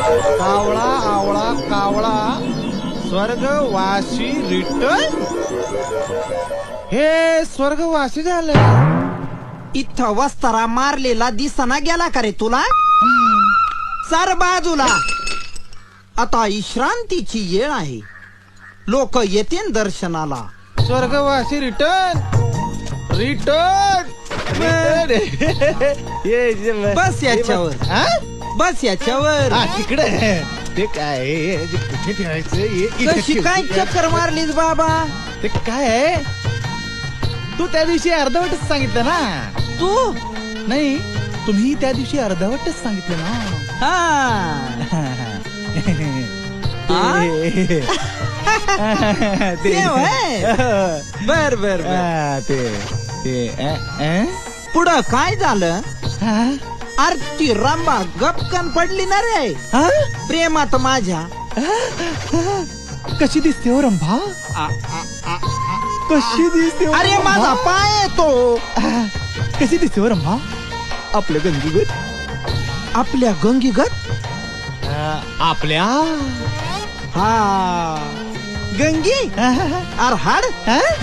कावळा आवळा कावळा स्वर्गवासी रिटर्न. हे स्वर्गवासी झालं. इथं वस्तारा मारलेला दिसना गेला का रे तुला? सर बाजूला. आता विश्रांतीची वेळ आहे. लोक येतील दर्शनाला. स्वर्गवासी रिटर्न रिटर्न. बस याच्यावर. बस याच्यावर. तिकडे ते काय कुठे ठेवायचं? कशी काय चक्कर मारलीस बाबा? ते काय आहे? तू त्या दिवशी अर्धवटच सांगितलं ना. तू नाही, तुम्ही त्या दिवशी अर्धवटच सांगितलं ना. ते होय. बर बर पुढं काय झालं? आरती रांबा गपकन पडली ना रे प्रेमात माझ्या. कशी दिसते हो रंभा? कशी दिसते? अरे माझा पाय आहे तो. कशी दिसते हो रंभा? आपल्या गंगीगत. आपल्या गंगीगत? आपल्या हा गंगी. अर हाड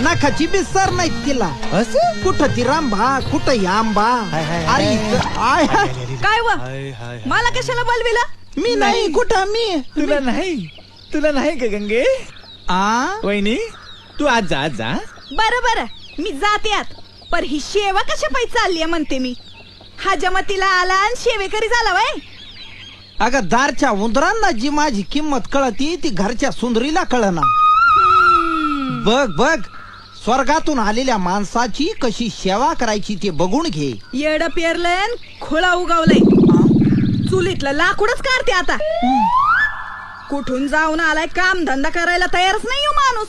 नाकाची बिसर नाही तिला. असं कुठं ती रांबा कुठं आंबा. अरे काय व मला कशाला बोलविला? मी नाही. कुठं मी? तुला नाही का गंगे? वहिनी तू आज जा. बरं मी जाते आत. पर ही शेवा कशा पायी चालली म्हणते मी. हा जमतीला आला आणि शेवेकरी झाला वय. अगं दारच्या उंदरांना जी माझी किंमत कळती ती घरच्या सुंदरीला कळना. बघ स्वर्गातून आलेल्या माणसाची कशी सेवा करायची ते बघून घे. येड पेरलंय खोळा उगावलंय. चुलीतलं लाकूडच काढते आता. कुठून जाऊन आलाय काम धंदा करायला तयारच नाही हो माणूस.